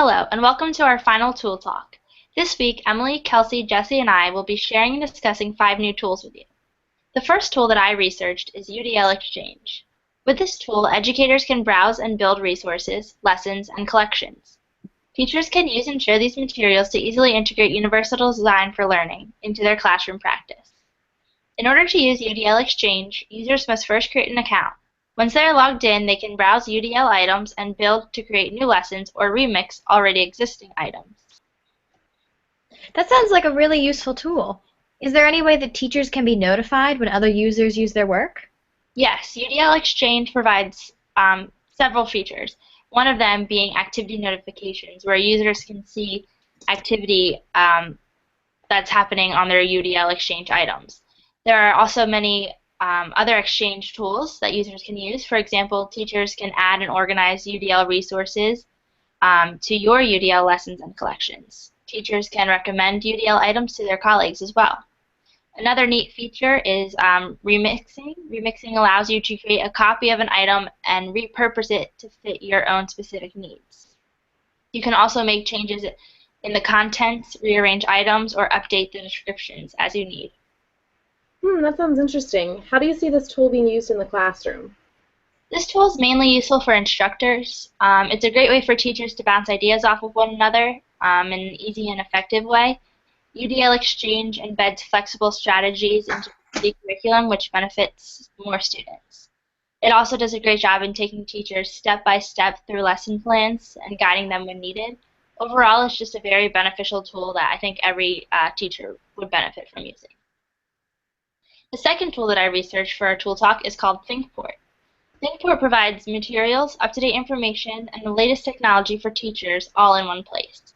Hello, and welcome to our final tool talk. This week, Emily, Kelsey, Jesse, and I will be sharing and discussing 5 new tools with you. The first tool that I researched is UDL Exchange. With this tool, educators can browse and build resources, lessons, and collections. Teachers can use and share these materials to easily integrate universal design for learning into their classroom practice. In order to use UDL Exchange, users must first create an account. Once they are logged in, they can browse UDL items and build to create new lessons or remix already existing items. That sounds like a really useful tool. Is there any way that teachers can be notified when other users use their work? Yes, UDL Exchange provides several features, one of them being activity notifications, where users can see activity that's happening on their UDL Exchange items. There are also many other exchange tools that users can use. For example, teachers can add and organize UDL resources to your UDL lessons and collections. Teachers can recommend UDL items to their colleagues as well. Another neat feature is remixing. Remixing allows you to create a copy of an item and repurpose it to fit your own specific needs. You can also make changes in the contents, rearrange items, or update the descriptions as you need. That sounds interesting. How do you see this tool being used in the classroom? This tool is mainly useful for instructors. It's a great way for teachers to bounce ideas off of one another in an easy and effective way. UDL Exchange embeds flexible strategies into the curriculum, which benefits more students. It also does a great job in taking teachers step by step through lesson plans and guiding them when needed. Overall, it's just a very beneficial tool that I think every teacher would benefit from using. The second tool that I researched for our tool talk is called ThinkPort. ThinkPort provides materials, up-to-date information, and the latest technology for teachers all in one place.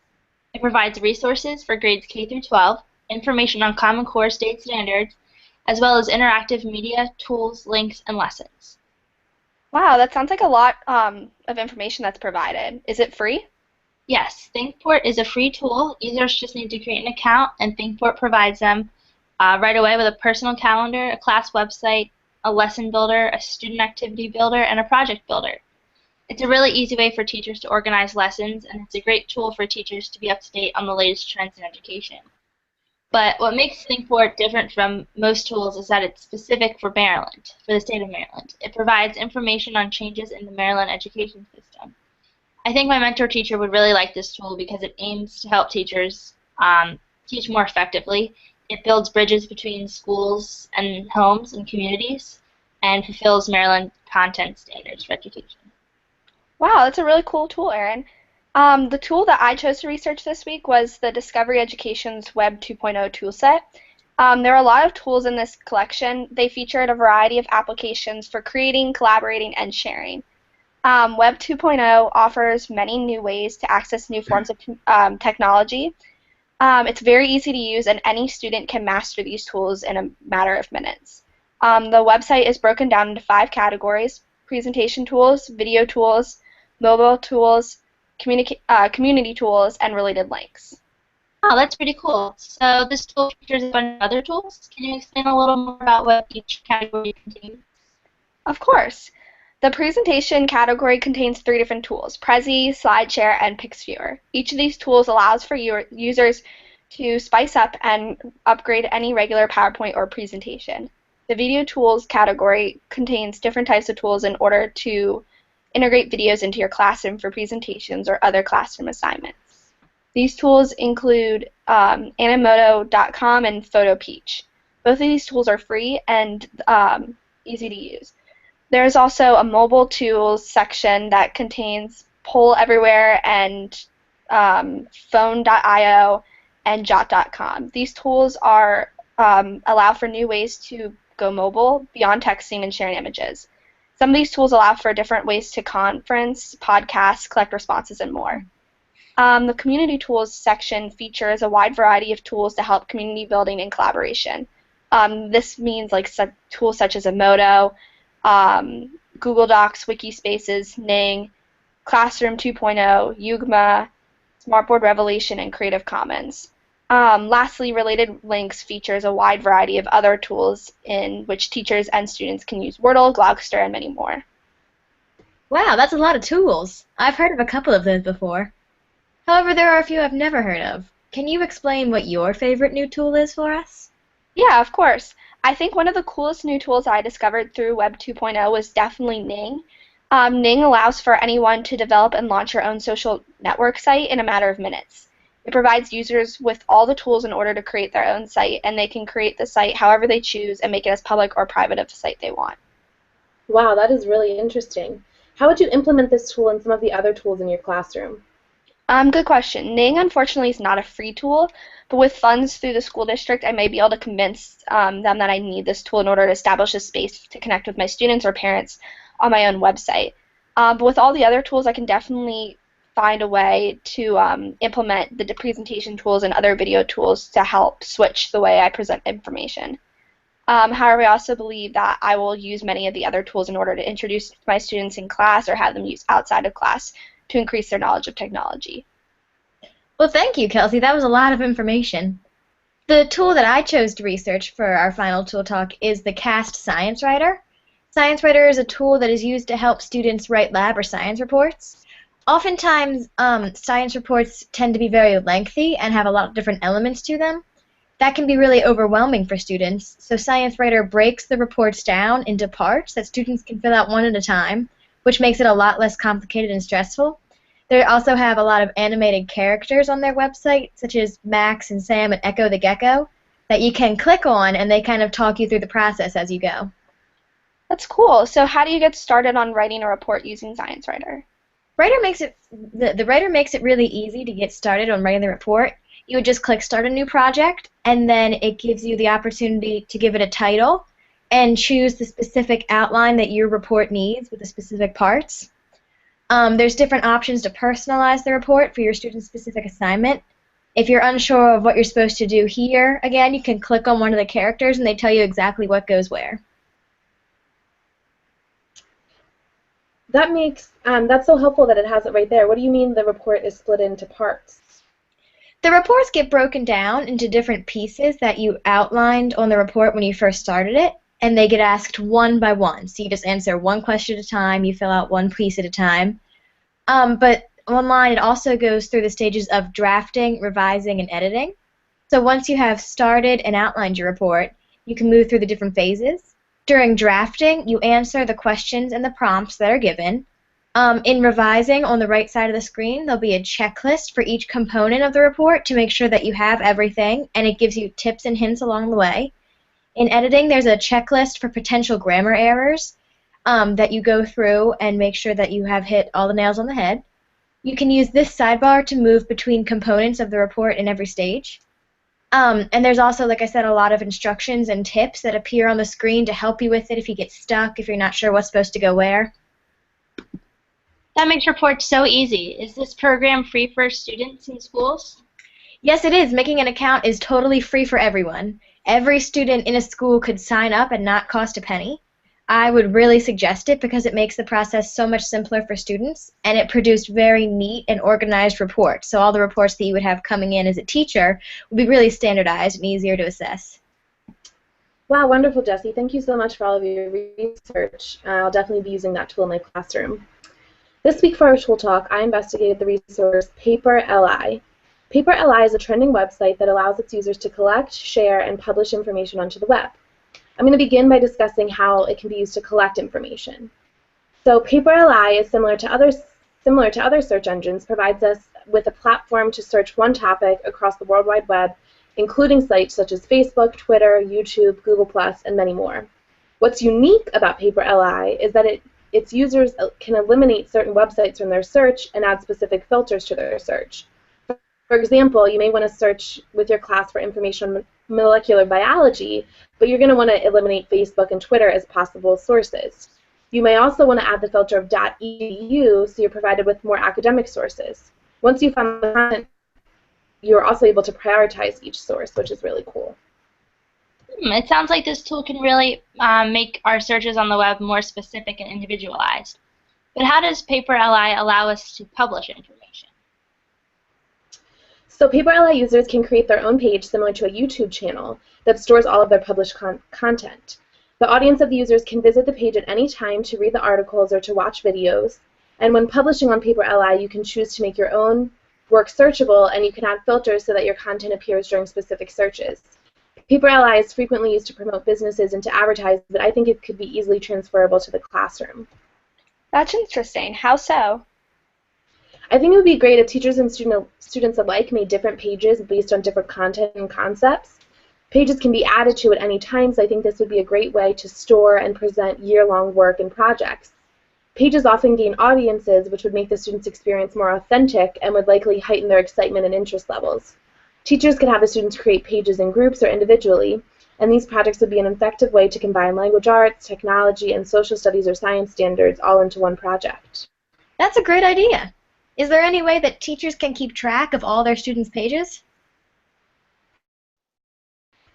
It provides resources for grades K through 12, information on Common Core state standards, as well as interactive media, tools, links, and lessons. Wow, that sounds like a lot of information that's provided. Is it free? Yes, ThinkPort is a free tool. Users just need to create an account, and ThinkPort provides them right away with a personal calendar, a class website, a lesson builder, a student activity builder, and a project builder. It's a really easy way for teachers to organize lessons, and it's a great tool for teachers to be up to date on the latest trends in education. But what makes ThinkPort different from most tools is that it's specific for Maryland, for the state of Maryland. It provides information on changes in the Maryland education system. I think my mentor teacher would really like this tool because it aims to help teachers teach more effectively. It builds bridges between schools and homes and communities and fulfills Maryland content standards for education. Wow, that's a really cool tool, Erin. The tool that I chose to research this week was the Discovery Education's Web 2.0 toolset. There are a lot of tools in this collection. They featured a variety of applications for creating, collaborating, and sharing. Web 2.0 offers many new ways to access new forms of technology. It's very easy to use, and any student can master these tools in a matter of minutes. The website is broken down into 5 categories: presentation tools, video tools, mobile tools, community tools, and related links. Oh, that's pretty cool. So this tool features a bunch of other tools. Can you explain a little more about what each category contains? Of course. The presentation category contains 3 different tools: Prezi, SlideShare, and PixViewer. Each of these tools allows for users to spice up and upgrade any regular PowerPoint or presentation. The video tools category contains different types of tools in order to integrate videos into your classroom for presentations or other classroom assignments. These tools include Animoto.com and PhotoPeach. Both of these tools are free and easy to use. There's also a mobile tools section that contains Poll Everywhere and Phone.io and Jot.com. These tools allow for new ways to go mobile beyond texting and sharing images. Some of these tools allow for different ways to conference, podcast, collect responses, and more. The community tools section features a wide variety of tools to help community building and collaboration. This means like tools such as Emoto, Google Docs, Wikispaces, Ning, Classroom 2.0, Yugma, Smartboard Revelation, and Creative Commons. Lastly, Related Links features a wide variety of other tools in which teachers and students can use Wordle, Glogster, and many more. Wow, that's a lot of tools. I've heard of a couple of those before. However, there are a few I've never heard of. Can you explain what your favorite new tool is for us? Yeah, of course. I think one of the coolest new tools I discovered through Web 2.0 was definitely Ning. Ning allows for anyone to develop and launch your own social network site in a matter of minutes. It provides users with all the tools in order to create their own site, and they can create the site however they choose and make it as public or private of the site they want. Wow, that is really interesting. How would you implement this tool and some of the other tools in your classroom? Good question. Ning, unfortunately, is not a free tool, but with funds through the school district, I may be able to convince them that I need this tool in order to establish a space to connect with my students or parents on my own website. But with all the other tools, I can definitely find a way to implement the presentation tools and other video tools to help switch the way I present information. However, I also believe that I will use many of the other tools in order to introduce my students in class or have them use outside of class to increase their knowledge of technology. Well, thank you, Kelsey. That was a lot of information. The tool that I chose to research for our final tool talk is the CAST Science Writer. Science Writer is a tool that is used to help students write lab or science reports. Oftentimes, science reports tend to be very lengthy and have a lot of different elements to them. That can be really overwhelming for students, so Science Writer breaks the reports down into parts that students can fill out one at a time, which makes it a lot less complicated and stressful. They also have a lot of animated characters on their website, such as Max and Sam and Echo the Gecko, that you can click on, and they kind of talk you through the process as you go. That's cool. So how do you get started on writing a report using Science Writer? The writer makes it really easy to get started on writing the report. You would just click Start a New Project, and then it gives you the opportunity to give it a title and choose the specific outline that your report needs with the specific parts. There's different options to personalize the report for your student-specific assignment. If you're unsure of what you're supposed to do here, again, you can click on one of the characters and they tell you exactly what goes where. That's so helpful that it has it right there. What do you mean the report is split into parts? The reports get broken down into different pieces that you outlined on the report when you first started it, and they get asked one by one. So you just answer one question at a time, you fill out one piece at a time. But online it also goes through the stages of drafting, revising, and editing. So once you have started and outlined your report, you can move through the different phases. During drafting, you answer the questions and the prompts that are given. In revising, on the right side of the screen, there'll be a checklist for each component of the report to make sure that you have everything, and it gives you tips and hints along the way. In editing, there's a checklist for potential grammar errors that you go through and make sure that you have hit all the nails on the head. You can use this sidebar to move between components of the report in every stage. And there's also, like I said, a lot of instructions and tips that appear on the screen to help you with it if you get stuck, if you're not sure what's supposed to go where. That makes reports so easy. Is this program free for students in schools? Yes, it is. Making an account is totally free for everyone. Every student in a school could sign up and not cost a penny. I would really suggest it because it makes the process so much simpler for students, and it produced very neat and organized reports. So all the reports that you would have coming in as a teacher would be really standardized and easier to assess. Wow, wonderful, Jessie. Thank you so much for all of your research. I'll definitely be using that tool in my classroom. This week for our tool talk, I investigated the resource PaperLI. PaperLI is a trending website that allows its users to collect, share, and publish information onto the web. I'm going to begin by discussing how it can be used to collect information. So PaperLI is similar to other search engines, provides us with a platform to search one topic across the World Wide Web, including sites such as Facebook, Twitter, YouTube, Google+, and many more. What's unique about PaperLI is that its users can eliminate certain websites from their search and add specific filters to their search. For example, you may want to search with your class for information on molecular biology, but you're going to want to eliminate Facebook and Twitter as possible sources. You may also want to add the filter of .edu so you're provided with more academic sources. Once you find the content, you're also able to prioritize each source, which is really cool. It sounds like this tool can really make our searches on the web more specific and individualized. But how does PaperLI allow us to publish information? So PaperLI users can create their own page similar to a YouTube channel that stores all of their published content. The audience of the users can visit the page at any time to read the articles or to watch videos. And when publishing on PaperLI, you can choose to make your own work searchable, and you can add filters so that your content appears during specific searches. PaperLI is frequently used to promote businesses and to advertise, but I think it could be easily transferable to the classroom. That's interesting. How so? I think it would be great if teachers and students alike made different pages based on different content and concepts. Pages can be added to at any time, so I think this would be a great way to store and present year-long work and projects. Pages often gain audiences, which would make the students' experience more authentic and would likely heighten their excitement and interest levels. Teachers could have the students create pages in groups or individually, and these projects would be an effective way to combine language arts, technology, and social studies or science standards all into one project. That's a great idea. Is there any way that teachers can keep track of all their students' pages?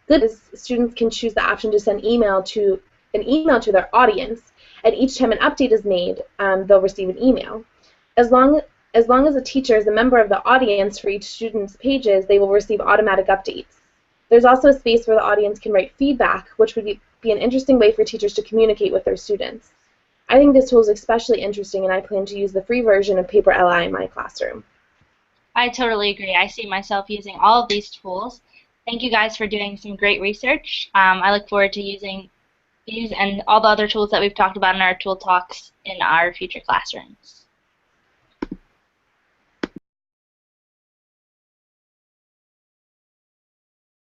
Good is students can choose the option to send an email to their audience, and each time an update is made, they'll receive an email. As long as a teacher is a member of the audience for each student's pages, they will receive automatic updates. There's also a space where the audience can write feedback, which would be an interesting way for teachers to communicate with their students. I think this tool is especially interesting, and I plan to use the free version of PaperLI in my classroom. I totally agree. I see myself using all of these tools. Thank you guys for doing some great research. I look forward to using these and all the other tools that we've talked about in our tool talks in our future classrooms.